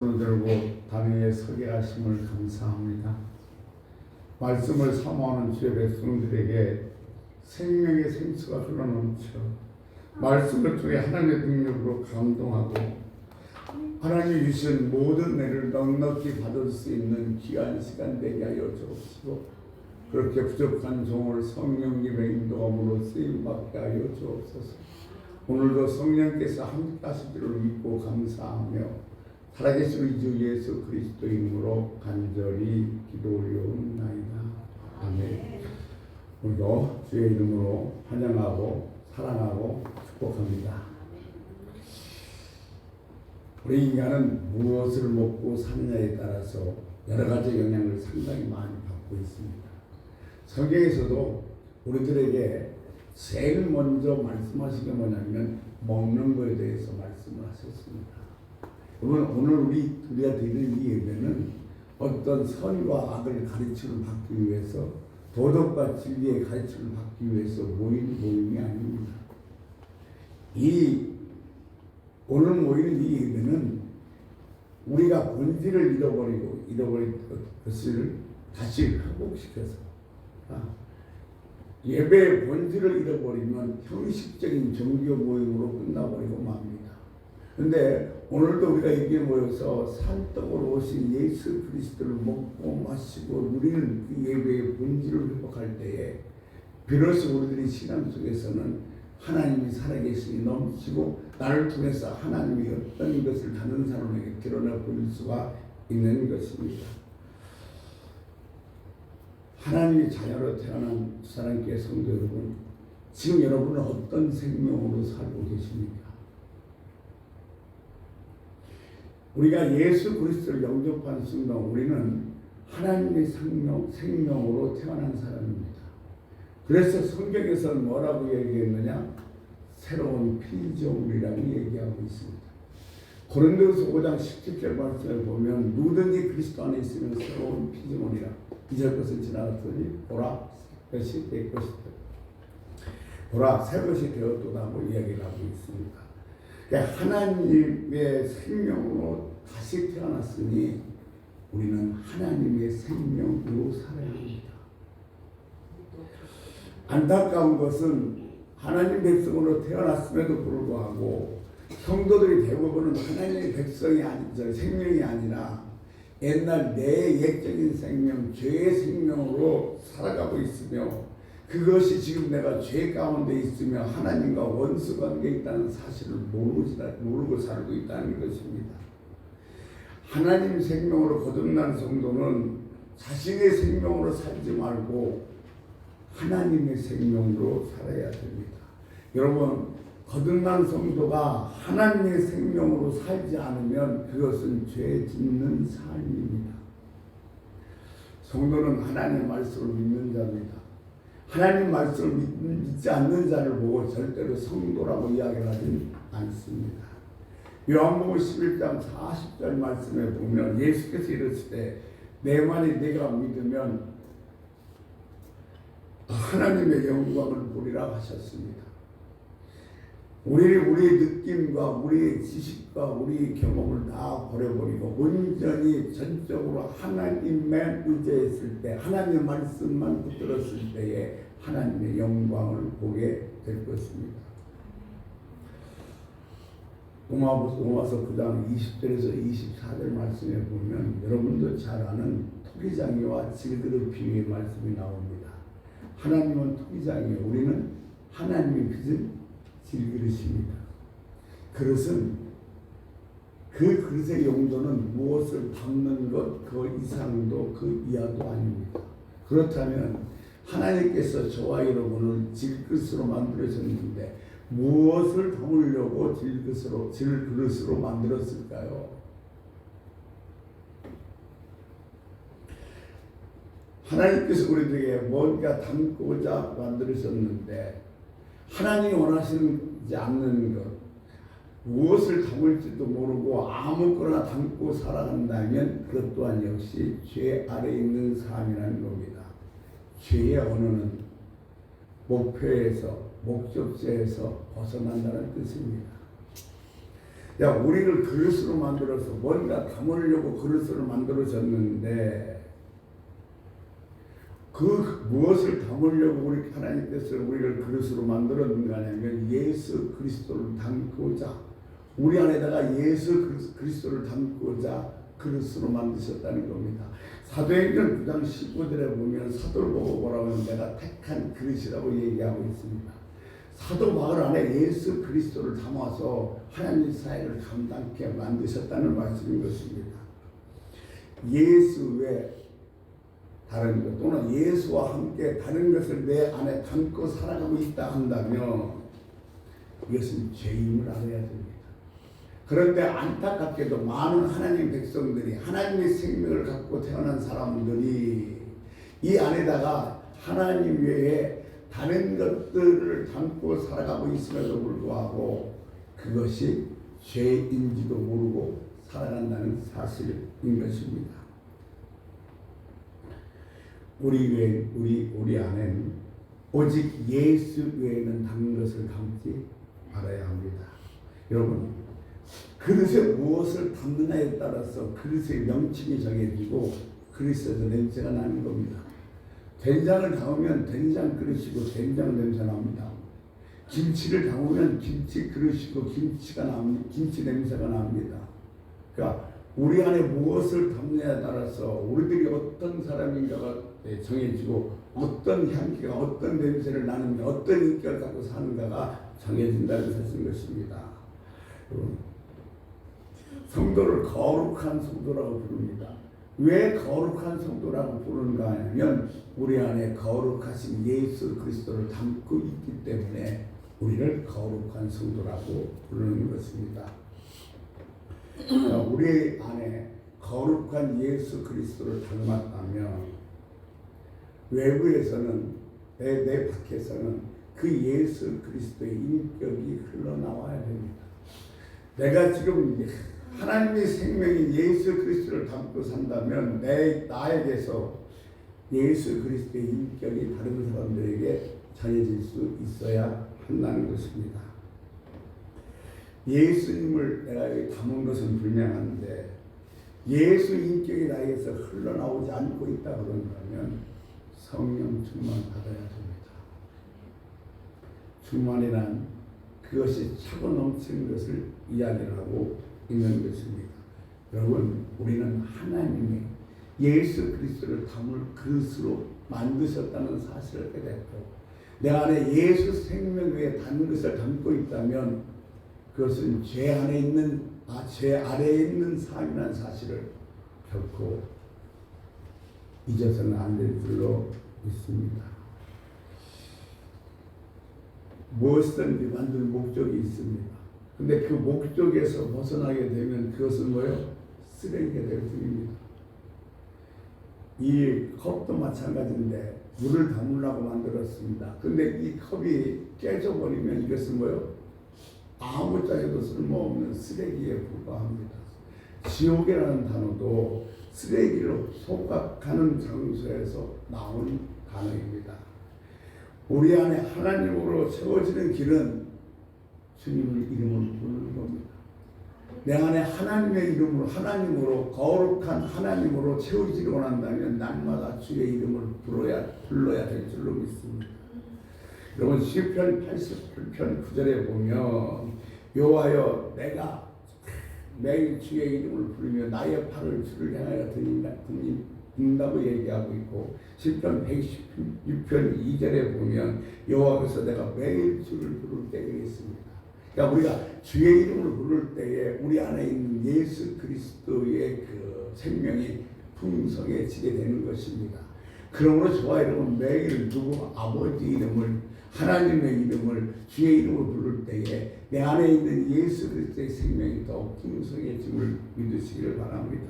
손을 들고 담 위에 서게 하심을 감사합니다. 말씀을 사모하는 주의 백성들에게 생명의 생수가 흘러넘쳐 말씀을 통해 하나님의 능력으로 감동하고 하나님이 주신 모든 은혜를 넉넉히 받을 수 있는 귀한 시간 되게 하여 주옵시고, 그렇게 부족한 종을 성령님의 인도함으로 쓰임받게 하여 주옵소서. 오늘도 성령께서 함께 하실 줄을 믿고 감사하며 살아계신 우리 주 예수 그리스도 이름으로 간절히 기도 올려옵나이다. 아멘. 오늘도 주의 이름으로 환영하고 사랑하고 축복합니다. 우리 인간은 무엇을 먹고 사느냐에 따라서 여러 가지 영향을 상당히 많이 받고 있습니다. 성경에서도 우리들에게 제일 먼저 말씀하신 게 뭐냐면 먹는 것에 대해서 말씀을 하셨습니다. 오늘 우리가 드리는 이 예배는 어떤 선과 악을 가르침을 받기 위해서, 도덕과 진리의 가르침을 받기 위해서 모임이 아닙니다. 오늘 모이는 이 예배는 우리가 본질을 잃어버린 것을 다시 회복시켜서, 예배의 본질을 잃어버리면 형식적인 종교 모임으로 끝나버리고 맙니다. 그런데 오늘도 우리가 여기에 모여서 산떡으로 오신 예수 그리스도를 먹고 마시고 누리는 그 예배의 본질을 회복할 때에 비로소 우리들의 신앙 속에서는 하나님이 살아계시니 넘치고 나를 통해서 하나님이 어떤 것을 다른 사람에게 드러내 보일 수가 있는 것입니다. 하나님의 자녀로 태어난 사랑교회 성도 여러분, 지금 여러분은 어떤 생명으로 살고 계십니까? 우리가 예수 그리스도를 영접한 순간 우리는 하나님의 생명으로 태어난 사람입니다. 그래서 성경에서는 뭐라고 얘기했느냐? 새로운 피조물이라고 얘기하고 있습니다. 고린도서 5장 17절 말씀을 보면 누구든지 그리스도 안에 있으면 새로운 피조물이라, 이전 것은 지나갔더니 보라 것이 될 것이다. 보라 새 것이 되었도다고 이야기를 하고 있습니다. 그러니까 하나님의 생명으로 다시 태어났으니 우리는 하나님의 생명으로 살아야 합니다. 안타까운 것은 하나님 백성으로 태어났음에도 불구하고 성도들이 대부분은 하나님의 백성이 아니죠, 생명이 아니라 옛날 내 옛적인 생명, 죄의 생명으로 살아가고 있으며, 그것이 지금 내가 죄 가운데 있으며 하나님과 원수 관계에 있다는 사실을 모르고 살고 있다는 것입니다. 하나님 생명으로 거듭난 성도는 자신의 생명으로 살지 말고 하나님의 생명으로 살아야 됩니다. 여러분, 거듭난 성도가 하나님의 생명으로 살지 않으면 그것은 죄 짓는 삶입니다. 성도는 하나님의 말씀을 믿는 자입니다. 하나님 말씀을 믿지 않는 자를 보고 절대로 성도라고 이야기를 하지 않습니다. 요한복음 11장 40절 말씀에 보면 예수께서 이르실 때 내 말이 내가 믿으면 하나님의 영광을 보리라 하셨습니다. 우리의 느낌과 우리의 지식과 우리의 경험을 다 버려버리고 온전히 전적으로 하나님만 의지했을 때, 하나님의 말씀만 붙들었을 때에 하나님의 영광을 보게 될 것입니다. 로마서 9장 20절에서 24절 말씀에 보면 여러분도 잘 아는 토기장이와 질그릇 비유의 말씀이 나옵니다. 하나님은 토기장이에요. 우리는 하나님이 빚은 질그릇입니다. 그릇은 그 그릇의 용도는 무엇을 담는 것 그 이상도 그 이하도 아닙니다. 그렇다면 하나님께서 저와 여러분을 질그릇으로 만들어졌는데 무엇을 담으려고 질그릇으로 만들었을까요? 하나님께서 우리들에게 뭔가 담고자 만들으셨는데 하나님이 원하시지 않는 것, 무엇을 담을지도 모르고 아무거나 담고 살아간다면 그것 또한 역시 죄 아래에 있는 삶이라는 겁니다. 죄의 언어는 목표에서, 목적지에서 벗어난다는 뜻입니다. 야, 우리를 그릇으로 만들어서 뭔가 담으려고 그릇으로 만들어졌는데 그 무엇을 담으려고 우리 하나님께서 우리를 그릇으로 만들었는가 하면 예수 그리스도를 담고자 우리 안에다가 예수 그리스도를 담고자 그릇으로 만드셨다는 겁니다. 사도행전 9장 19절에 보면 사도를 보고 뭐라고 하면 내가 택한 그릇이라고 얘기하고 있습니다. 사도 바울 안에 예수 그리스도를 담아서 하나님 사역을 감당케 만드셨다는 말씀인 것입니다. 예수 외 다른 것 또는 예수와 함께 다른 것을 내 안에 담고 살아가고 있다 한다면 이것은 죄임을 알아야 됩니다. 그런데 안타깝게도 많은 하나님 백성들이 하나님의 생명을 갖고 태어난 사람들이 이 안에다가 하나님 외에 다른 것들을 담고 살아가고 있음에도 불구하고 그것이 죄인지도 모르고 살아간다는 사실인 것입니다. 우리 안에는 오직 예수 외에는 다른 것을 담지 말아야 합니다. 여러분, 그릇에 무엇을 담느냐에 따라서 그릇의 명칭이 정해지고 그릇에서 냄새가 나는 겁니다. 된장을 담으면 된장 그릇이고 된장 냄새 납니다. 김치를 담으면 김치 그릇이고 김치 냄새가 납니다. 그러니까 우리 안에 무엇을 담느냐에 따라서 우리들이 어떤 사람인가가 정해지고 어떤 향기가 어떤 냄새를 나는가 어떤 인격을 갖고 사는가가 정해진다는 사실인 것입니다. 성도를 거룩한 성도라고 부릅니다. 왜 거룩한 성도라고 부르는가 하면 우리 안에 거룩하신 예수 그리스도를 담고 있기 때문에 우리를 거룩한 성도라고 부르는 것입니다. 우리 안에 거룩한 예수 그리스도를 닮았다면 외부에서는 내 밖에서는 그 예수 그리스도의 인격이 흘러나와야 됩니다. 내가 지금 하나님의 생명인 예수 그리스도를 담고 산다면 나에게서 예수 그리스도의 인격이 다른 사람들에게 전해질 수 있어야 한다는 것입니다. 예수님을 내가 여기 담은 것은 분명한데 예수 인격이 나에게서 흘러나오지 않고 있다 그런다면 성령 충만 받아야 됩니다. 충만이란 그것이 차고 넘치는 것을 이야기하고 있는 것입니다. 여러분, 우리는 하나님의 예수 그리스도를 담을 그릇으로 만드셨다는 사실을 깨닫고 내 안에 예수 생명 외에 다른 것을 담고 있다면 그것은 죄 아래에 있는 삶이라는 사실을 결코 잊어서는 안 될 줄로 믿습니다. 무엇이든지 만들 목적이 있습니다. 근데 그 목적에서 벗어나게 되면 그것은 뭐예요? 쓰레기가 될 뿐입니다. 이 컵도 마찬가지인데 물을 담으려고 만들었습니다. 근데 이 컵이 깨져버리면 이것은 뭐예요? 아무짝에도 쓸모없는 쓰레기에 불과합니다. 지옥이라는 단어도 쓰레기로 소각하는 장소에서 나온 단어입니다. 우리 안에 하나님으로 채워지는 길은 주님의 이름을 부르는 겁니다. 내 안에 하나님의 이름으로 하나님으로 거룩한 하나님으로 채워지기 원한다면 날마다 주의 이름을 불러야 될 줄로 믿습니다. 여러분 시편 88편 9절에 보면 여호와여 내가 매일 주의 이름을 부르며 나의 팔을 주를 향하여 든다고 얘기하고 있고 시편 116편 2절에 보면 여호와께서 내가 매일 주를 부를 때가 있습니다. 그러니까 우리가 주의 이름을 부를 때에 우리 안에 있는 예수 그리스도의 그 생명이 풍성해지게 되는 것입니다. 그러므로 저와 여러분 매일 누구 아버지 이름을 하나님의 이름을 주의 이름을 부를 때에 내 안에 있는 예수 그리스도의 생명이 더 풍성해짐을 믿으시기를 바랍니다.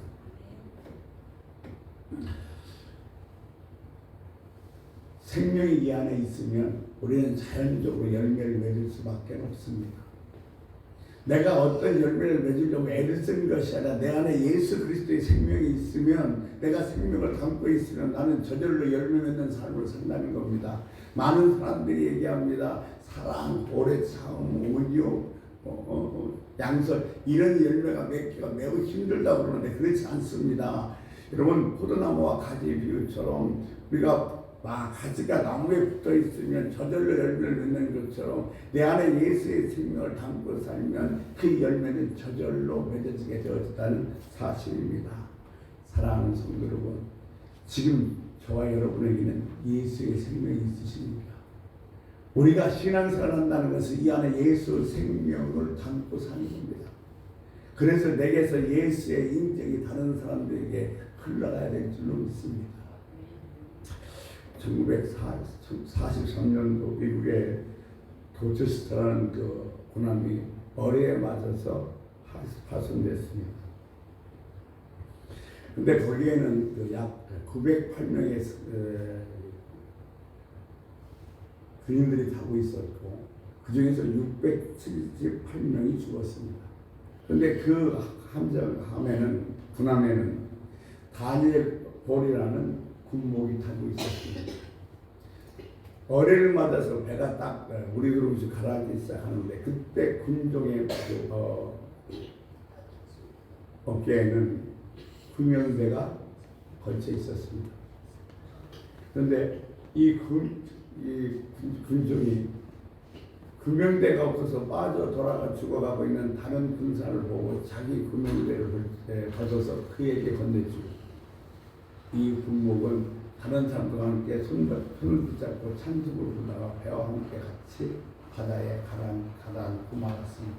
생명이 이 안에 있으면 우리는 자연적으로 열매를 맺을 수밖에 없습니다. 내가 어떤 열매를 맺으려고 애를 쓰는 것이 아니라 내 안에 예수 그리스도의 생명이 있으면 내가 생명을 담고 있으면 나는 저절로 열매 맺는 삶을 산다는 겁니다. 많은 사람들이 얘기합니다. 사랑, 오래 참음, 온유, 양설 이런 열매가 맺기가 매우 힘들다고 그러는데 그렇지 않습니다. 여러분 포도나무와 가지 비유처럼 우리가 가지가 나무에 붙어 있으면 저절로 열매를 맺는 것처럼 내 안에 예수의 생명을 담고 살면 그 열매는 저절로 맺어지게 되어졌다는 사실입니다. 사랑하는 성도 여러분, 지금 저와 여러분에게는 예수의 생명이 있으십니다. 우리가 신앙생활을 한다는 것은 이 안에 예수의 생명을 담고 사는 겁니다. 그래서 내게서 예수의 인격이 다른 사람들에게 흘러가야 될 줄로 믿습니다. 1943년도 미국의 도체스터라는 그 군함이 어뢰에 맞아서 파손됐습니다. 근데 거기에는 그 약 908명의 군인들이 타고 있었고 그 중에서 678명이 죽었습니다. 그런데 그 함에는 군함에는 다니엘 볼이라는 군목이 타고 있었습니다. 어뢰를 맞아서 배가 딱 우리들로 가라앉기 시작하는데 그때 군종의 어깨에는 구명대가 걸쳐 있었습니다. 그런데 이 군종이 구명대가 없어서 빠져 돌아가 죽어가고 있는 다른 군사를 보고 자기 구명대를 벗어서 그에게 건네주고 이 군목은 다른 사람들과 함께 손을 붙잡고 찬송으로 부르다가 배와 함께 같이 바다에 가라앉고 말았습니다.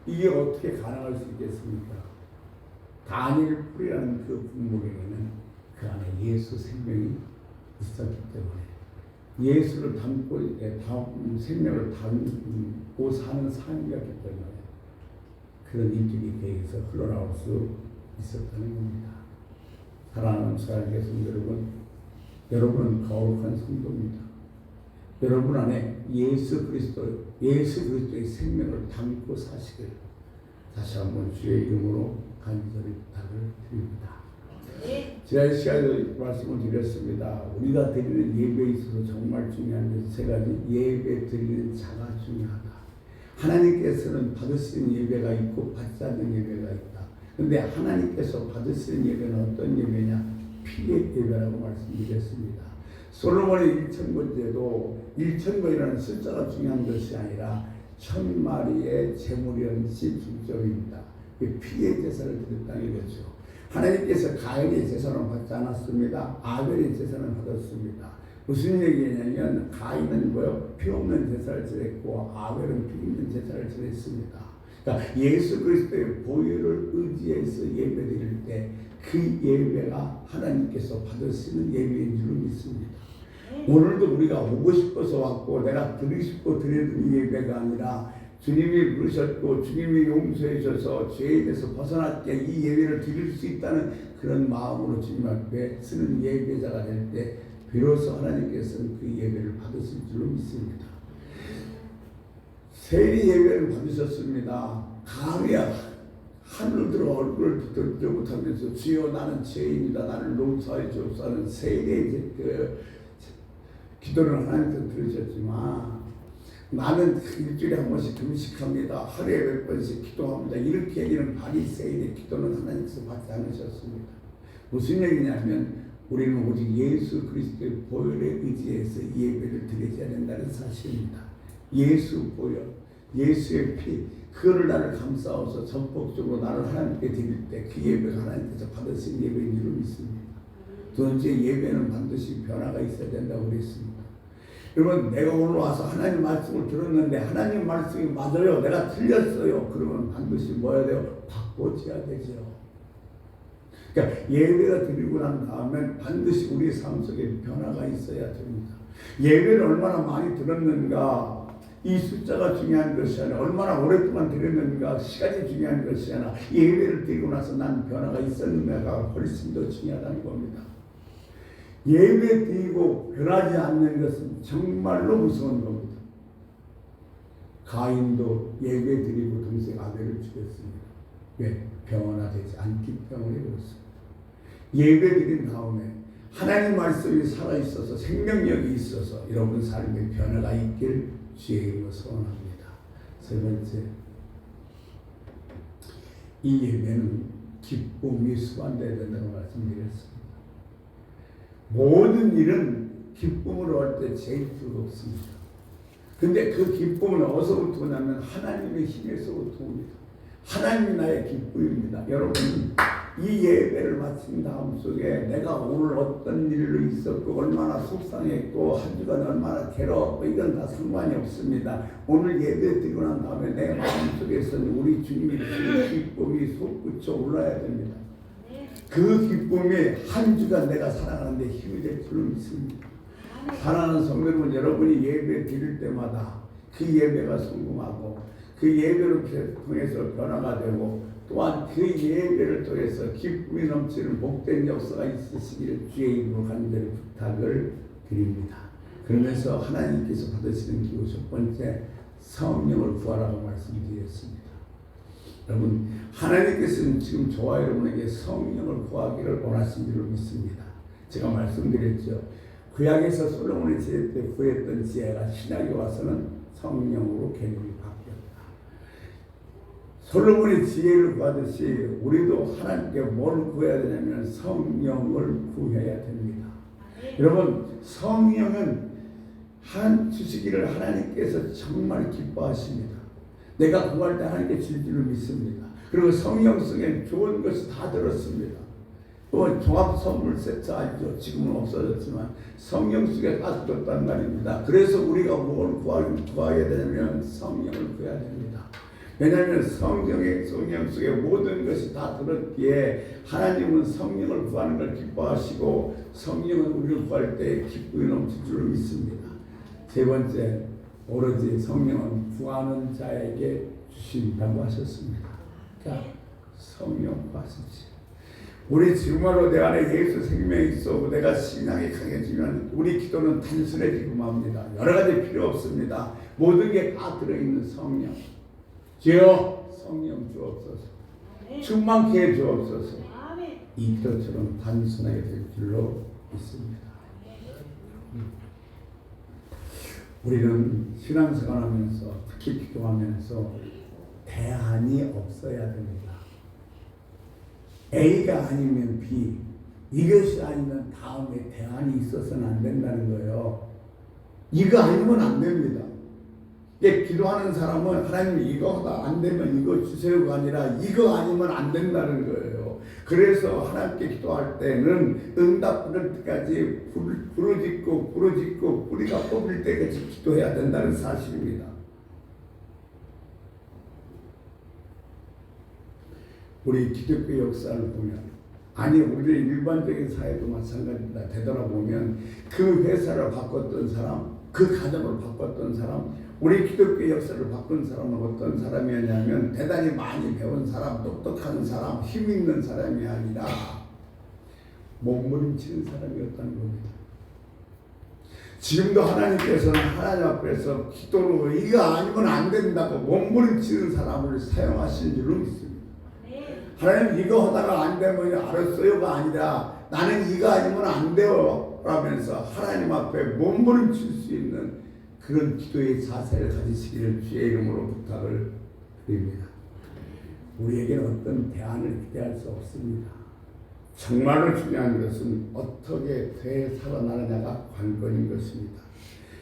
이게 어떻게 가능할 수 있겠습니까? 다니엘 풀이라는 그 군목에게는 그 안에 예수 생명이 있었기 때문에 예수를 담고 생명을 담고 사는 삶이었기 때문에 그런 인격이 그에게서 흘러나올 수 있었다는 겁니다. 사랑하는 사랑의 성도 여러분, 여러분은 거룩한 성도입니다. 여러분 안에 예수 그리스도의 생명을 담고 사시길 다시 한번 주의 이름으로 간절히 부탁을 드립니다. 지난 시간에 말씀을 드렸습니다. 우리가 드리는 예배에 있어서 정말 중요한 것은 세 가지. 예배 드리는 자가 중요하다. 하나님께서는 받으시는 예배가 있고 받지 않는 예배가 있다. 그런데 하나님께서 받으시는 예배는 어떤 예배냐? 피의 예배라고 말씀드렸습니다. 솔로몬의 1,000번제도 1,000번이라는 숫자가 중요한 것이 아니라 1000마리의 제물이었지 중점입니다. 피의 제사를 드렸다는 거죠. 하나님께서 가인의 제사는 받지 않았습니다. 아벨의 제사는 받았습니다. 무슨 얘기냐면 가인은 피 없는 제사를 지냈고 아벨은 피 있는 제사를 지냈습니다. 그러니까 예수 그리스도의 보혈을 의지해서 예배드릴 때 그 예배가 하나님께서 받으시는 예배인 줄 믿습니다. 오늘도 우리가 오고 싶어서 왔고 내가 드리고 싶고 드리는 예배가 아니라 주님이 부르셨고 주님이 용서해 주셔서 죄에 대해서 벗어났기에 이 예배를 드릴 수 있다는 그런 마음으로 주님 앞에 쓰는 예배자가 될 때 비로소 하나님께서는 그 예배를 받으실 줄로 믿습니다. 세리 예배를 받으셨습니다. 감히 하늘을 들어 얼굴을 붙들지 못하면서 주여 나는 죄인이다 나를 용서해 주옵소서 세리의 기도를 하나님께서 들으셨지만 나는 일주일에 한 번씩 금식합니다. 하루에 몇 번씩 기도합니다. 이렇게 얘기하는 바리새인의 기도는 하나님께서 받지 않으셨습니다. 무슨 얘기냐면 우리는 오직 예수 그리스도의 보혈에 의지해서 예배를 드려야 된다는 사실입니다. 예수 보혈, 예수의 피, 그거를 나를 감싸워서 전폭적으로 나를 하나님께 드릴 때 그 예배가 하나님께서 받으신 예배인 줄 믿습니다. 두 번째, 예배는 반드시 변화가 있어야 된다고 그랬습니다. 여러분, 내가 오늘 와서 하나님 말씀을 들었는데 하나님 말씀이 맞아요, 내가 틀렸어요, 그러면 반드시 뭐 해야 돼요? 바꿔줘야 되죠. 그러니까 예배가 드리고 난 다음에 반드시 우리 삶 속에 변화가 있어야 됩니다. 예배를 얼마나 많이 들었는가, 이 숫자가 중요한 것이 아니라 얼마나 오랫동안 드렸는가, 시간이 중요한 것이 아니라 예배를 드리고 나서 난 변화가 있었는가가 훨씬 더 중요하다는 겁니다. 예배 드리고 변하지 않는 것은 정말로 무서운 겁니다. 가인도 예배 드리고 동생 아벨을 죽였습니다. 왜? 변화되지 않기 때문에 그렇습니다. 예배 드린 다음에 하나님 말씀이 살아있어서 생명력이 있어서 여러분 삶에 변화가 있길 주의 이름으로 소원합니다. 세 번째, 이 예배는 기쁨이 수반되어야 된다고 말씀드렸습니다. 모든 일은 기쁨으로 할 때 제일 즐겁습니다. 근데 그 기쁨은 어디서부터 오냐면 하나님의 힘에서부터 옵니다. 하나님이 나의 기쁨입니다. 여러분, 이 예배를 마친 다음 속에 내가 오늘 어떤 일로 있었고 얼마나 속상했고 한 주간 얼마나 괴로웠고 이건 다 상관이 없습니다. 오늘 예배 드리고 난 다음에 내 마음속에서는 우리 주님의 그 기쁨이 솟구쳐 올라야 됩니다. 그 기쁨이 한 주간 내가 살아가는데 힘이 될 줄로 믿습니다. 사랑하는 성도 여러분, 여러분이 예배 드릴 때마다 그 예배가 성공하고 그 예배를 통해서 변화가 되고 또한 그 예배를 통해서 기쁨이 넘치는 복된 역사가 있으시기를 주의 이름으로 간절히 부탁을 드립니다. 그러면서 하나님께서 받으시는 기도 첫 번째, 성령을 구하라고 말씀드렸습니다. 여러분, 하나님께서는 지금 저와 여러분에게 성령을 구하기를 원하신 줄로 믿습니다. 제가 말씀드렸죠. 구약에서 솔로몬의 지혜 때 구했던 지혜가 신약에 와서는 성령으로 개념이 바뀌었다. 솔로몬의 지혜를 구하듯이 우리도 하나님께 뭘 구해야 되냐면 성령을 구해야 됩니다. 여러분, 성령은 한 주시기를 하나님께서 정말 기뻐하십니다. 내가 구할 때 하나님께 줄 줄을 믿습니다. 그리고 성령 속에 좋은 것이 다 들었습니다. 또 종합 선물 세트 알죠? 지금은 없어졌지만 성령 속에 다 들었단 말입니다. 그래서 우리가 뭘 구해야 되냐면 성령을 구해야 됩니다. 왜냐하면 성령 속에 모든 것이 다 들었기에 하나님은 성령을 구하는 걸 기뻐하시고 성령은 우리를 구할 때 기쁨이 넘칠 줄로 믿습니다. 세 번째, 오로지 성령은 구하는 자에게 주신다고 하셨습니다. 자, 성령 구하십시오. 우리 정말로 내 안에 예수 생명이 있어 내가 신앙이 강해지면 우리 기도는 단순해지고 맙니다. 여러 가지 필요 없습니다. 모든 게 다 들어있는 성령. 주여, 성령 주옵소서. 충만케 해 주옵소서. 이 기도처럼 단순하게 될 줄로 믿습니다. 우리는 신앙생활하면서 특히 기도하면서 대안이 없어야 됩니다. A가 아니면 B, 이것이 아니면 다음에 대안이 있어서는 안 된다는 거예요. 이거 아니면 안 됩니다. 기도하는 사람은 하나님 이거가 안 되면 이거 주세요가 아니라 이거 아니면 안 된다는 거예요. 그래서 하나님께 기도할 때는 응답 받을 때까지 부르짖고 뿌리가 뽑힐 때까지 기도해야 된다는 사실입니다. 우리 기독교 역사를 보면, 아니 우리 일반적인 사회도 마찬가지입니다. 되돌아보면 그 회사를 바꿨던 사람, 그 가정을 바꿨던 사람, 우리 기독교 역사를 바꾼 사람은 어떤 사람이었냐면 대단히 많이 배운 사람, 똑똑한 사람, 힘 있는 사람이 아니라 몸부림치는 사람이었다는 겁니다. 지금도 하나님께서는 하나님 앞에서 기도로 이거 아니면 안 된다고 몸부림치는 사람을 사용하신 줄로 믿습니다. 하나님 이거 하다가 안 되면 알았어요가 아니라 나는 이거 아니면 안 돼요 라면서 하나님 앞에 몸부림칠 수 있는 그런 기도의 자세를 가지시기를 주의 이름으로 부탁을 드립니다. 우리에게는 어떤 대안을 기대할 수 없습니다. 정말로 중요한 것은 어떻게 되살아나느냐가 관건인 것입니다.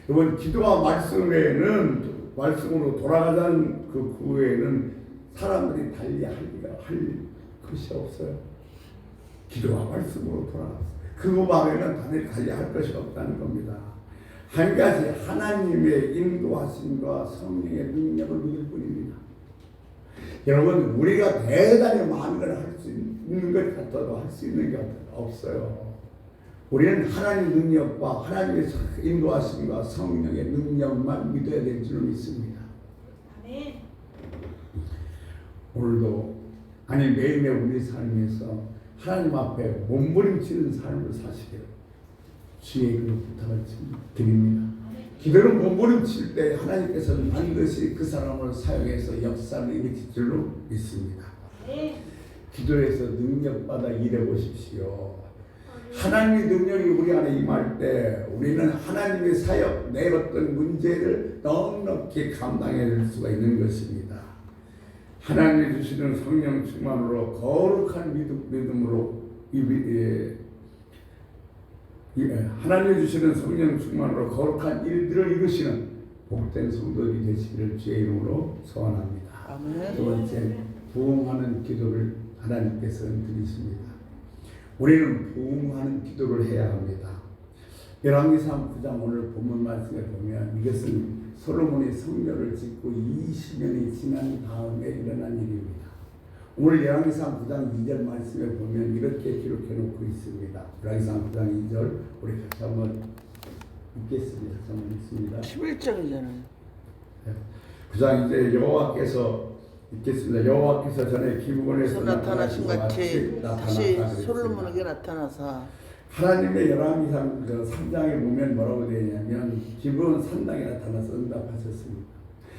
여러분, 기도와 말씀 외에는, 말씀으로 돌아가자는 그 후에는 사람들이 달리 할 것이 없어요. 기도와 말씀으로 돌아갔어요. 그 말에는 달리 할 것이 없다는 겁니다. 한 가지, 하나님의 인도하심과 성령의 능력을 믿을 뿐입니다. 여러분, 우리가 대단히 많은 걸 할 수 있는 것 같아도 할 수 있는 게 없어요. 우리는 하나님의 능력과 하나님의 인도하심과 성령의 능력만 믿어야 될 줄 믿습니다. 아멘. 오늘도 아니 매일매일 우리 삶에서 하나님 앞에 몸부림치는 삶을 사시기를 주의 이름으로 부탁을 드립니다. 기도는 몸부림칠 때 하나님께서는 반드시 그 사람을 사용해서 역사를 일으킬 줄로 믿습니다. 기도에서 능력받아 일해 보십시오. 하나님의 능력이 우리 안에 임할 때 우리는 하나님의 사역, 내 어떤 문제를 넉넉히 감당해낼 수가 있는 것입니다. 하나님이 주시는 성령 충만으로 거룩한 믿음으로 하나님이 주시는 성령 충만으로 거룩한 일들을 이루시는 복된 성도들이 되시기를 주의 이름으로 소원합니다. 아멘. 두 번째, 부흥하는 기도를 하나님께서 드리십니다. 우리는 부흥하는 기도를 해야 합니다. 열왕기상 9장 오늘 본문 말씀에 보면 이것은 솔로몬이 성전을 짓고 20년이 지난 다음에 일어난 일입니다. 오늘 열왕기상 9장 2절 말씀에 보면 이렇게 기록해 놓고 있습니다. 열왕기상 9장 2절 우리 같이 한번 읽겠습니다. 한번 읽습니다. 11장이잖아요. 9장 이제 여호와께서 읽겠습니다. 여호와께서 전에 기브온에서 나타나신 같이 다시 나타났다 솔로몬에게 나타나사 하나님의 열왕기상 3장에 보면 뭐라고 되냐면 기브온 산당에 나타나서 응답하셨습니다.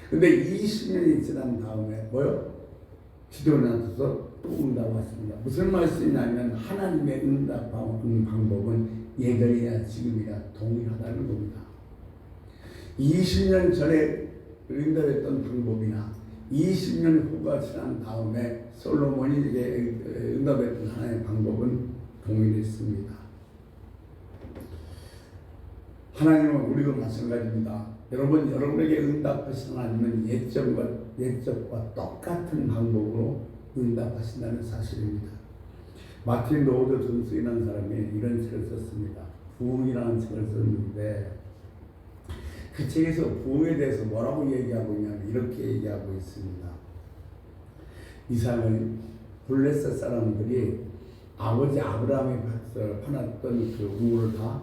근데 20년이 지난 다음에 뭐요? 기도원한테서 또 응답하십니다. 무슨 말씀이냐면 하나님의 응답하는 방법은 예전이나 지금이나 동일하다는 겁니다. 20년 전에 응답했던 방법이나 20년 후가 지난 다음에 솔로몬이 응답했던 하나님의 방법은 동일했습니다. 하나님은 우리도 마찬가지입니다. 여러분, 여러분에게 응답하신 하나님은 옛적과 똑같은 방법으로 응답하신다는 사실입니다. 마틴 로드 존스이라는 사람이 이런 책을 썼습니다. 부흥이라는 책을 썼는데 그 책에서 부흥에 대해서 뭐라고 얘기하고 있냐면 이렇게 얘기하고 있습니다. 이삭은 블레셋 사람들이 아버지 아브라함이 파놨던 그 우물을 다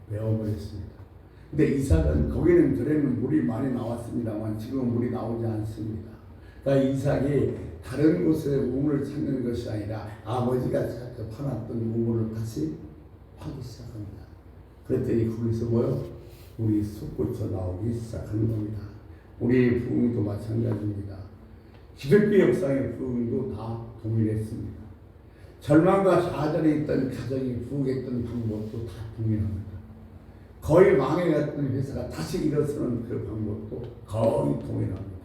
메워버렸습니다. 근데 이삭은 거기는 전에는 물이 많이 나왔습니다만 지금은 물이 나오지 않습니다. 그러니까 이삭이 다른 곳에 우물을 찾는 것이 아니라 아버지가 파놨던 우물을 다시 파기 시작합니다. 그랬더니 거기서 뭐요? 물이 솟구쳐 나오기 시작하는 겁니다. 우리의 부흥도 마찬가지입니다. 기독교 역사의 부흥도 다 동일했습니다. 절망과 좌절에 있던 가정이 부흥했던 방법도 다 동일합니다. 거의 망해갔던 회사가 다시 일어서는 그 방법도 거의 동일합니다.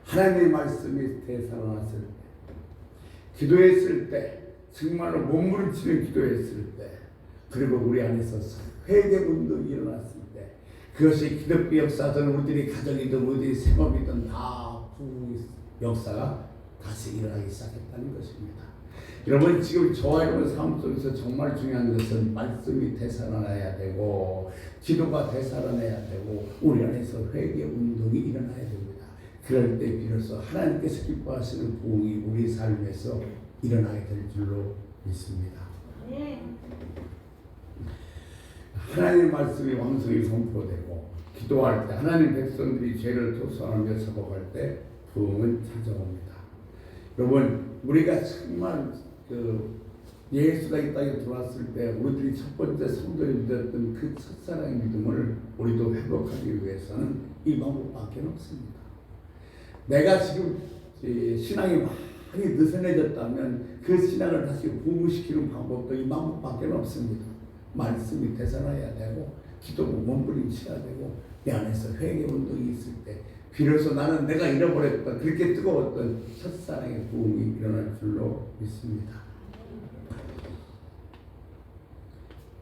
하나님의 말씀이 되살아났을 때, 기도했을 때, 정말로 몸부림치는 기도했을 때, 그리고 우리 안에서 회개 운동이 일어났을 때, 그것이 기독교 역사든 우리들이 가정이든 우리들이 생업이든 다 부흥 역사가 다시 일어나기 시작했다는 것입니다. 여러분, 지금 저와 여러분 삶 속에서 정말 중요한 것은 말씀이 되살아나야 되고 기도가 되살아나야 되고 우리 안에서 회개 운동이 일어나야 됩니다. 그럴 때 비로소 하나님께서 기뻐하시는 부흥이 우리 삶에서 일어나게 될 줄로 믿습니다. 하나님의 말씀이 왕성히 선포되고 기도할 때 하나님 백성들이 죄를 토서하며 사복할 때 부흥은 찾아옵니다. 여러분, 우리가 정말 예수가 이 땅에 들어왔을 때 우리들이 첫 번째 성도에 믿었던 그 첫사랑의 믿음을 우리도 회복하기 위해서는 이 방법밖에 없습니다. 내가 지금 신앙이 많이 느슨해졌다면 그 신앙을 다시 부흥시키는 방법도 이 방법밖에 없습니다. 말씀이 되살아야 되고 기도가 몸부림쳐야 되고 내 안에서 회개 운동이 있을 때 비로소 나는 내가 잃어버렸던 그렇게 뜨거웠던 첫사랑의 부흥이 일어날 줄로 믿습니다.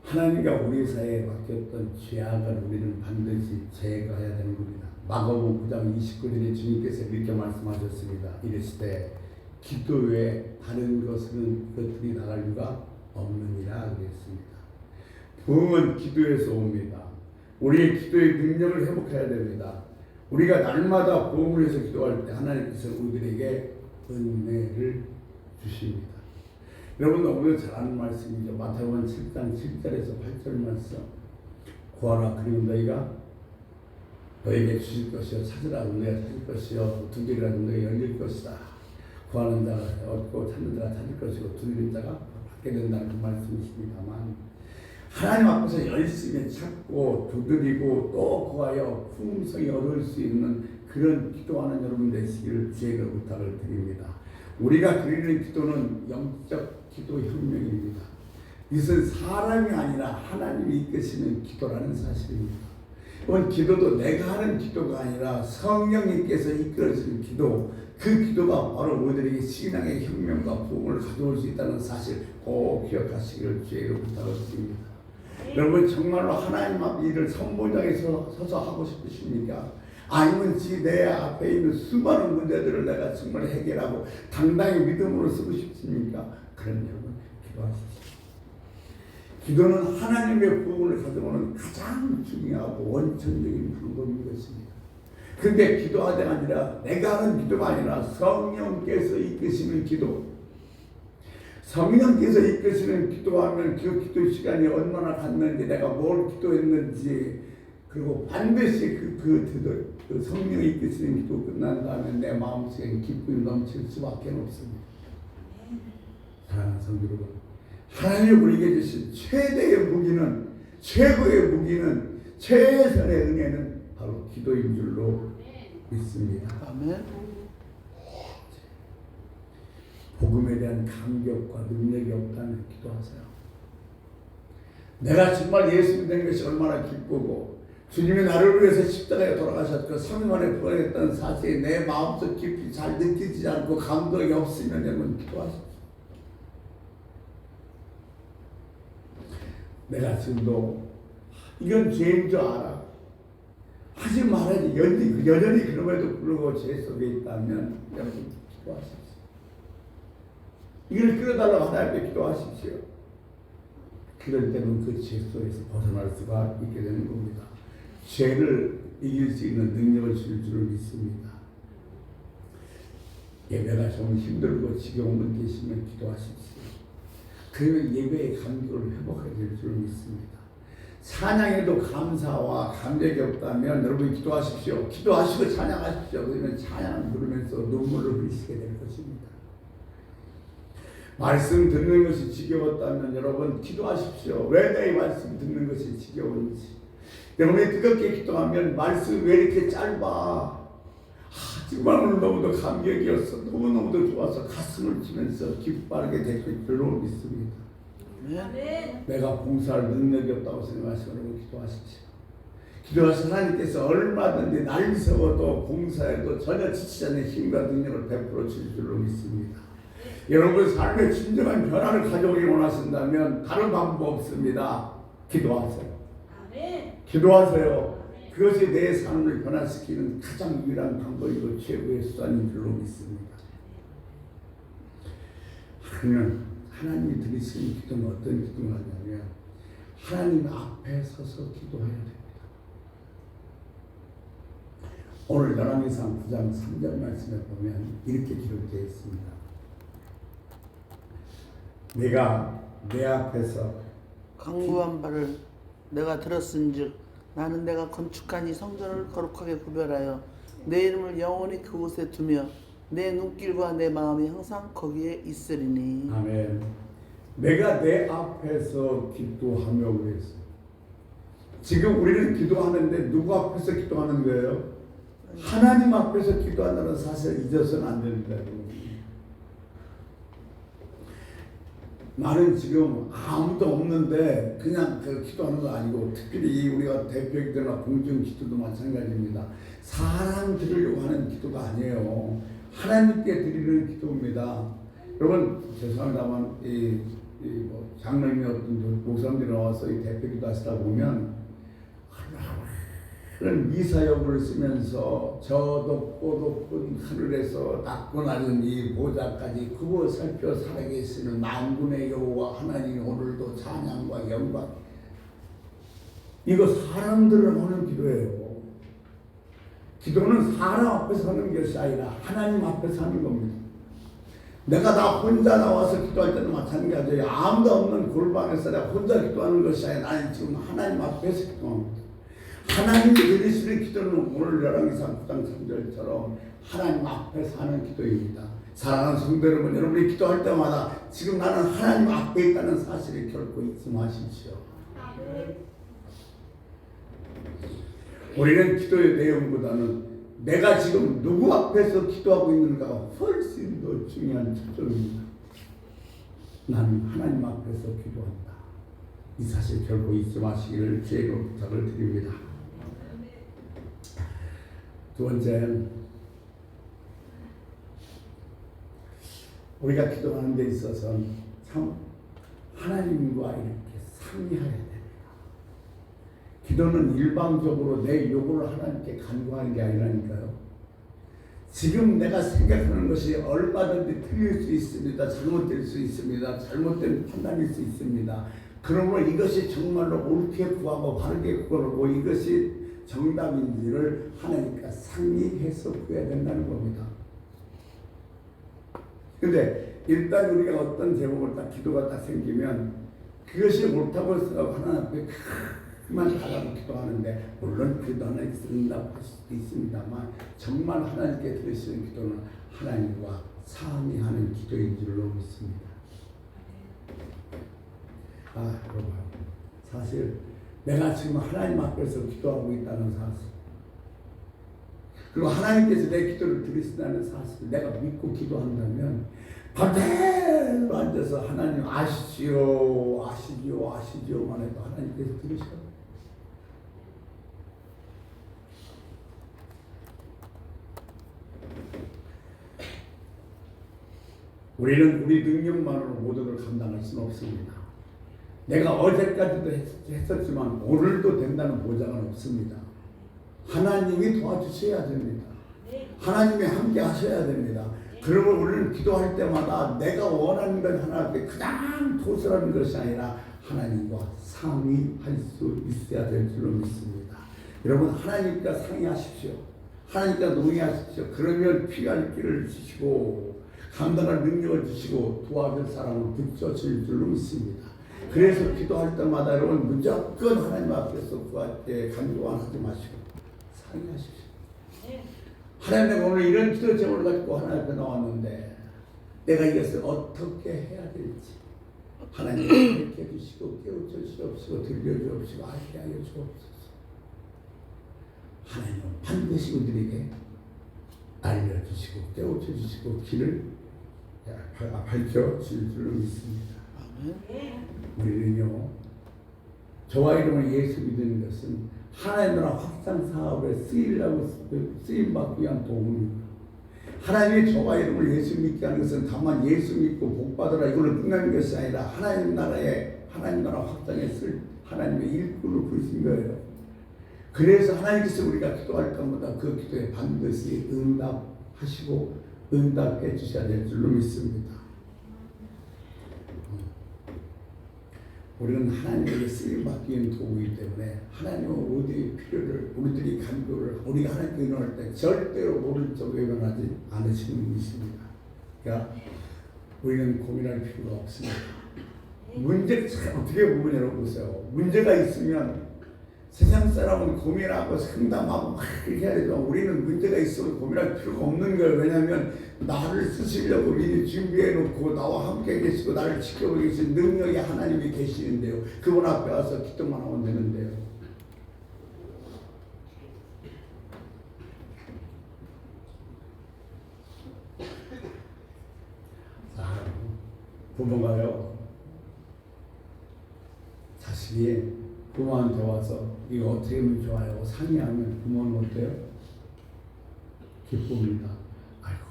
하나님과 우리 사이에 맡겼던 죄악을 우리는 반드시 제거해야 되는 겁니다. 마가복음 9장 29절에 주님께서 이렇게 말씀하셨습니다. 이르시되 기도 외에 다른 것은 그들이 나갈 이유가 없느니라 그랬습니다. 부흥은 기도에서 옵니다. 우리의 기도의 능력을 회복해야 됩니다. 우리가 날마다 부흥을 해서 기도할 때 하나님께서 우리들에게 은혜를 주십니다. 여러분도 오늘 잘 아는 말씀이죠. 마태복음 7장 7절에서 8절 말씀. 구하라 그리고 너에게 주실 것이요 찾으라 너희가 찾을 것이요 두드리라 너희가 열릴 것이다. 구하는 자가 얻고 찾는 자가 찾을 것이고 두드리는 자가 받게 된다는 그 말씀이십니다만 하나님 앞에서 열심히 찾고 두드리고 또 구하여 풍성히 얻을 수 있는 그런 기도하는 여러분 되시기를 주의 부탁을 드립니다. 우리가 드리는 기도는 영적 기도 혁명입니다. 이것은 사람이 아니라 하나님이 이끄시는 기도라는 사실입니다. 이건 기도도 내가 하는 기도가 아니라 성령님께서 이끌어주는 기도, 그 기도가 바로 우리들에게 신앙의 혁명과 부흥을 가져올 수 있다는 사실 꼭 기억하시기를 주의로 부탁드립니다. 여러분 정말로 하나님 앞 일을 선봉장에 서서 하고 싶으십니까? 아니면 내 앞에 있는 수많은 문제들을 내가 정말 해결하고 당당히 믿음으로 쓰고 싶습니까? 그럼 여러분 기도하십시오. 기도는 하나님의 부흥을 가져오는 가장 중요하고 원천적인 방법인 것입니다. 그런데 기도하자가 아니라 내가 하는 기도가 아니라 성령께서 이끄시는 기도, 성령께서 이끄시는 기도하면 그 기도 시간이 얼마나 갔는지, 내가 뭘 기도했는지, 그리고 반드시 그 성령이 이끄시는 기도 끝난 다음에 내 마음속에 기쁨이 넘칠 수밖에 없습니다. 사랑하는 성도 여러분, 하나님이 우리에게 주신 최대의 무기는, 최고의 무기는, 최선의 은혜는 바로 기도인 줄로 믿습니다. 아멘. 복음에 대한 감격과 능력이 없다면 기도하세요. 내가 정말 예수 믿는 것이 얼마나 기쁘고 주님이 나를 위해서 십자가에 돌아가셨고 3일 만에 부활했다는 사실이 내 마음속 깊이 잘 느끼지 않고 감동이 없으면 여러분 기도하십시오. 내가 지금도 이건 죄인 줄 알아. 하지 말아야지. 여전히 그럼에도 불구하고 죄 속에 있다면 여러분 기도하십시오. 이걸 끌어달라고 하나님께 기도하십시오. 그럴 때는 그 죄 속에서 벗어날 수가 있게 되는 겁니다. 죄를 이길 수 있는 능력을 줄 줄을 믿습니다. 예배가 좀 힘들고 지겨운 계시면 기도하십시오. 그러면 예배의 감격을 회복하게 될 줄을 믿습니다. 찬양에도 감사와 감격이 없다면 여러분 기도하십시오. 기도하시고 찬양하십시오. 그러면 찬양을 부르면서 눈물을 흘리시게 될 것입니다. 말씀 듣는 것이 지겨웠다면 여러분 기도하십시오. 왜 내 말씀 듣는 것이 지겨운지. 여러분이 뜨겁게 기도하면 말씀 왜 이렇게 짧아? 정말 오늘 너무도 감격이었어. 너무너무도 좋아서 가슴을 치면서 기뻐하게 될 줄로 믿습니다. 네. 내가 봉사할 능력이 없다고 생각하시고 여러분 기도하십시오. 기도하신 하나님께서 얼마든지 날 세워도 봉사에도 전혀 지치지 않는 힘과 능력을 베풀어 줄 줄로 믿습니다. 여러분 삶의 진정한 변화를 가져오기 원하신다면 다른 방법 없습니다. 기도하세요. 기도하세요. 그것이 내 삶을 변화시키는 가장 유일한 방법이고 최고의 수단인 줄로 믿습니다. 그러면 하나님이 들으시는 기도는 어떤 기도가 하냐면 하나님 앞에 서서 기도해야 됩니다. 오늘 열왕기상 9장 3절 말씀에 보면 이렇게 기록되어 있습니다. 내가 내 앞에서 강구한 바를 내가 들었은즉 나는 내가 건축한 이 성전을 거룩하게 구별하여 내 이름을 영원히 그곳에 두며 내 눈길과 내 마음이 항상 거기에 있으리니. 아멘. 내가 내 앞에서 기도하며 그랬어. 지금 우리는 기도하는데 누구 앞에서 기도하는 거예요? 하나님 앞에서 기도한다는 사실을 잊어서는 안 됩니다. 나는 지금 아무도 없는데 그냥 기도하는 거 아니고, 특별히 우리가 대표기도나 공중 기도도 마찬가지입니다. 사람 드리려고 하는 기도가 아니에요. 하나님께 드리는 기도입니다. 여러분 죄송합니다만 장로님이 어떤 목사님들이 나와서 이 대표기도 하시다 보면 그런 미사여구를 쓰면서 저 높고 높은 하늘에서 낮고 낮은 이 보좌까지 그거 살펴 살아계시는 만군의 여호와 하나님 오늘도 찬양과 영광, 이거 사람들을 하는 기도예요. 기도는 사람 앞에서 하는 것이 아니라 하나님 앞에서 하는 겁니다. 내가 나 혼자 나와서 기도할 때는 마찬가지예요. 아무도 없는 골방에서 내가 혼자 기도하는 것이 아니라 나는 지금 하나님 앞에서 기도합니다. 하나님이 들으시는 기도는 오늘 열왕기상 9장 3절처럼 하나님 앞에서 하는 기도입니다. 사랑하는 성도 여러분, 여러분이 기도할 때마다 지금 나는 하나님 앞에 있다는 사실을 결코 잊지 마십시오. 우리는 기도의 내용보다는 내가 지금 누구 앞에서 기도하고 있는가가 훨씬 더 중요한 초점입니다. 나는 하나님 앞에서 기도한다. 이 사실 결코 잊지 마시기를 주의로 부탁을 드립니다. 두 번째, 우리가 기도하는 데 있어서 참 하나님과 이렇게 상의해야 됩니다. 기도는 일방적으로 내 요구를 하나님께 간구하는 게 아니라니까요. 지금 내가 생각하는 것이 얼마든지 틀릴 수 있습니다. 잘못될 수 있습니다. 잘못된 판단일 수 있습니다. 그러므로 이것이 정말로 옳게 구하고 바르게 구하고 이것이 정답인지를 하나님과 상의해서 구해야 된다는 겁니다. 근데 일단 우리가 어떤 제목을 딱 기도가 딱 생기면 그것이 옳다고 생각하고 하나님 앞에 그만 가라고 기도하는데, 물론 기도는 응답할 수도 있습니다만 정말 하나님께 들으시는 기도는 하나님과 상의하는 기도인 줄로 믿습니다. 여러분, 사실 내가 지금 하나님 앞에서 기도하고 있다는 사실, 그리고 하나님께서 내 기도를 들으신다는 사실, 내가 믿고 기도한다면 밤새로 앉아서 하나님 아시지요 아시지요만 해도 하나님께서 들으셔요. 우리는 우리 능력만으로 모든 걸 감당할 수는 없습니다. 내가 어제까지도 했었지만 오늘도 된다는 보장은 없습니다. 하나님이 도와주셔야 됩니다. 하나님이 함께 하셔야 됩니다. 그러면 우리는 기도할 때마다 내가 원하는 건 하나 앞에 그냥 도설하는 것이 아니라 하나님과 상의할 수 있어야 될 줄로 믿습니다. 여러분, 하나님과 상의하십시오. 하나님과 논의하십시오. 그러면 피할 길을 주시고 감당할 능력을 주시고 도와줄 사람을 붙여줄 줄로 믿습니다. 그래서 기도할 때마다 여러분 무조건 하나님 앞에서 구할 때 간구만 하지 마시고 상의하십시오. 하나님, 내가 오늘 이런 기도 제목을 가지고 하나님 앞에 나왔는데 내가 이것을 어떻게 해야 될지 하나님 가르쳐 주시고 깨우쳐 주시옵시고 들려주옵시고 알게 하여 주옵소서. 하나님은 반드시 우리에게 알려주시고 깨우쳐 주시고 길을 밝혀 주실 줄로 믿습니다. 우리는요, 저와 이름을 예수 믿는 것은 하나님 나라 확장 사업에 쓰임받기 위한 도움입니다. 하나님이 저와 이름을 예수 믿게 하는 것은 다만 예수 믿고 복 받으라 이걸로 끝나는 것이 아니라 하나님 나라 확장에 쓸 하나님의 일꾼을 부르신 거예요. 그래서 하나님께서 우리가 기도할 때마다 그 기도에 반드시 응답하시고 응답해 주셔야 될 줄로 믿습니다. 우리는 하나님에게 쓰임받기 위한 도구이기 때문에 하나님은 우리의 필요를, 우리들이 간구를, 우리가 하나님께 의논할 때 절대로 모른 척 외면하지 않으시는 분이십니다. 그러니까 우리는 고민할 필요가 없습니다. 문제 어떻게 보면 여러분 보세요. 문제가 있으면 세상 사람은 고민하고 상담하고 막 이렇게 해야 되지만 우리는 문제가 있으면 고민할 필요가 없는 거예요. 왜냐하면 나를 쓰시려고 미리 준비해 놓고 나와 함께 계시고 나를 지켜보고 계신 능력이 하나님이 계시는데요. 그분 앞에 와서 기도만 하면 되는데요. 자, 부모가요, 자식이 부모한테 와서 이거 어떻게 하면 좋아요? 상의하면 부모는 어때요? 기쁩니다. 아이고,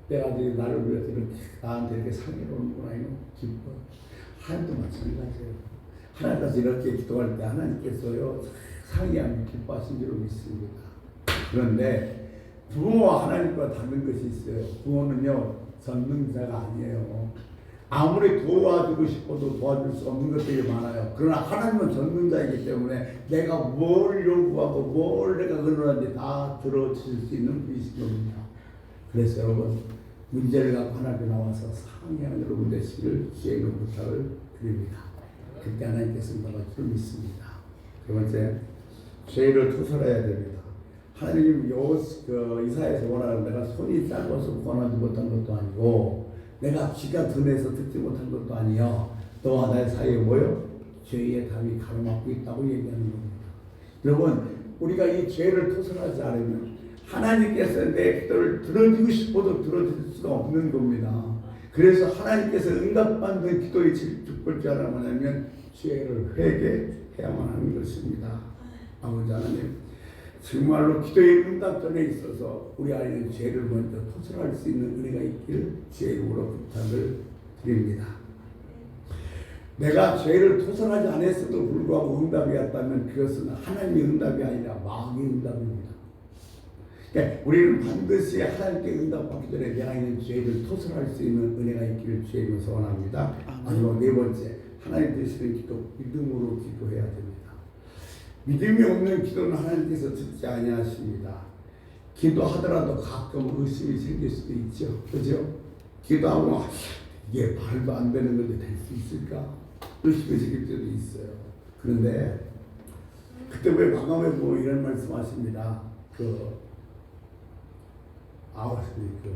내 아들이 나를 위해서 이렇게 나한테 이렇게 상의를 오는구나, 이거 기뻐. 하나님도 마찬가지예요. 하나님께서 이렇게 기도할 때 하나님께서요 상의하면 기뻐하신 줄로 믿습니다. 그런데 부모와 하나님과 다른 것이 있어요. 부모는요 전능자가 아니에요. 아무리 도와주고 싶어도 도와줄 수 없는 것들이 많아요. 그러나 하나님은 전능자이기 때문에 내가 뭘 요구하고 뭘 내가 의논하는지 다 들어줄 수 있는 분이신 겁니다. 그래서 여러분, 문제를 갖고 하나님께 나와서 상의하는 여러분 되시기를 주의 이름으로 부탁을 드립니다. 그때 하나님께서 응답할 줄 믿습니다. 두 번째, 죄를 투설해야 됩니다. 하나님 이사야에서 원하는 내가 손이 짧아서 구원하지 못한 것도 아니고 내가 귀가 둔해서 듣지 못한 것도 아니요, 너와 나의 사이에 뭐요? 죄의 담이 가로막고 있다고 얘기하는 겁니다. 여러분, 우리가 이 죄를 토설하지 않으면 하나님께서 내 기도를 들어주고 싶어도 들어줄 수가 없는 겁니다. 그래서 하나님께서 응답받는 기도의 첫 번째 하나는 뭐냐면 죄를 회개해야만 하는 것입니다. 아버지 하나님, 정말로 기도의 응답 전에 있어서 우리 안에는 죄를 먼저 토설할 수 있는 은혜가 있기를 주의 이름으로 부탁을 드립니다. 내가 죄를 토설하지 않았어도 불구하고 응답이 왔다면 그것은 하나님의 응답이 아니라 마귀의 응답입니다. 그러니까 우리는 반드시 하나님께 응답받기 전에 내 안에 있는 죄를 토설할 수 있는 은혜가 있기를 주의 이름으로 소원합니다. 마지막 네 번째, 하나님 되시는 기도, 믿음으로 기도해야 됩니다. 믿음이 없는 기도는 하나님께서 듣지 아니하십니다. 기도하더라도 가끔 의심이 생길 수도 있죠. 그죠? 기도하고 이게 말도 안 되는 건데 될 수 있을까? 의심이 생길 때도 있어요. 그런데 그때 왜 마감에 뭐 이런 말씀하십니다.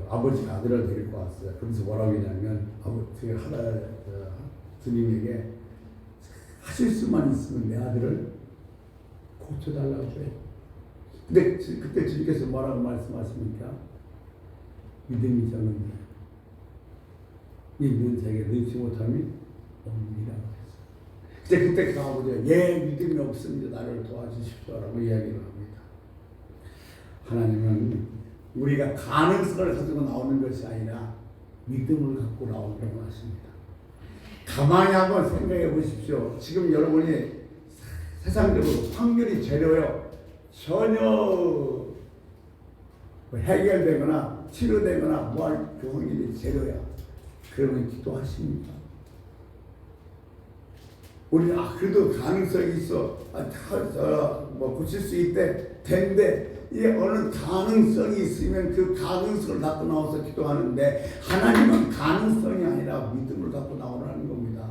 아버지가 아들을 데리고 왔어요. 그래서 뭐라고 했냐면 주님에게 하실 수만 있으면 내 아들을 고쳐달라고 해요. 근데 그때 주님께서 뭐라고 말씀하십니까? 믿음이 적은 믿는 자에게 능치 못함이 없느니라고 했어요. 그때 그 아버지가 믿음이 없습니다. 나를 도와주십시오라고 이야기를 합니다. 하나님은 우리가 가능성을 가지고 나오는 것이 아니라 믿음을 갖고 나오려고 하십니다. 가만히 한번 생각해 보십시오. 지금 여러분이 세상적으로 확률이 제로요. 전혀 해결되거나 치료되거나 뭐할 그 확률이 제로야. 그러면 기도하십니까? 우리는 그래도 가능성이 있어. 고칠 수 있대. 된대. 이 어느 가능성이 있으면 그 가능성을 갖고 나와서 기도하는데 하나님은 가능성이 아니라 믿음을 갖고 나오라는 겁니다.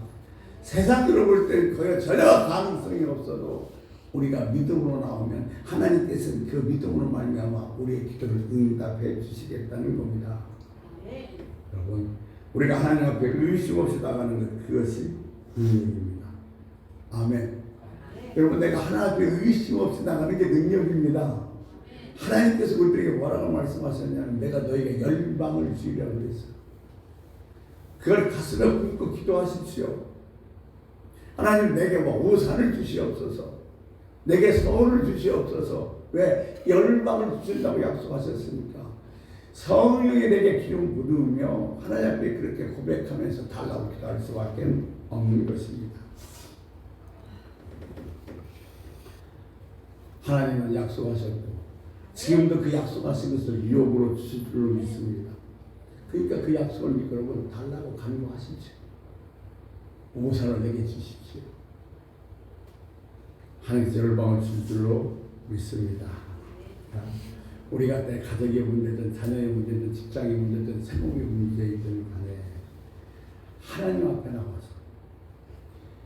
세상으로 볼 때 거의 전혀 가능성이 없어도 우리가 믿음으로 나오면 하나님께서는 그 믿음으로 말미암아 우리의 기도를 응답해 주시겠다는 겁니다. 여러분, 우리가 하나님 앞에 의심 없이 나가는 것, 그것이 능력입니다. 아멘. 여러분, 내가 하나님 앞에 의심 없이 나가는 게 능력입니다. 하나님께서 우리에게 뭐라고 말씀하셨냐면 내가 너에게 열방을 주리라고 그랬어요. 그걸 가슴에 품고 기도하십시오. 하나님, 내게 우산을 주시옵소서. 내게 서울을 주시옵소서. 왜? 열방을 주신다고 약속하셨습니까? 성령이 내게 기름 부으며 하나님 앞에 그렇게 고백하면서 달라고 기도할 수밖에 없는 것입니다. 하나님은 약속하셨고 지금도 그 약속하신 것을 유혹으로 주실 줄로 믿습니다. 그러니까 그 약속을 믿고 여러분 달라고 간구하십시오. 우산을 내게 주십시오. 하나님께서 열방을 주실 줄로 믿습니다. 우리가 내 가족의 문제든 자녀의 문제든 직장의 문제든 생업의 문제이든 간에 하나님 앞에 나와서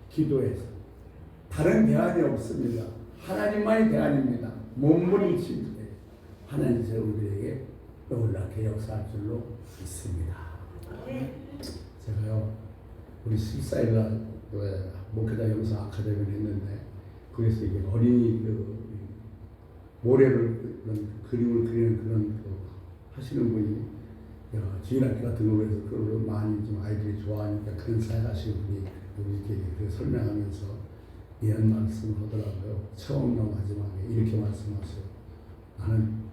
기도해서 다른 대안이 없습니다. 하나님만이 대안입니다. 몸부림칠 때 하나님께서 우리에게 놀랍게 역사할 줄로 믿습니다. 제가요 우리 14일날 목회자 영상 아카데미를 했는데 거기서 이게 어린이 모래를 그림을 그리는 그런 하시는 분이 주일학교 같은 거 해서 그걸 많이 좀 아이들이 좋아하니까 그런 사역하시는 분이 우리에게 설명하면서 이런 말씀을 하더라고요. 처음과 마지막에 이렇게 말씀하세요. 나는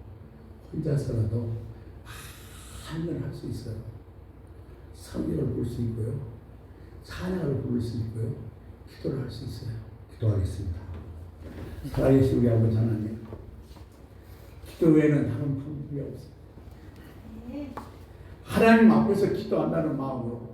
혼자서라도 많은 걸 할 수 있어요. 성경을 볼 수 있고요. 찬양을 부를 수 있고요. 기도를 할 수 있어요. 기도하겠습니다. 살아계신 우리 아버지 하나님, 기도 외에는 다른 방법이 없습니다. 하나님 앞에서 기도한다는 마음으로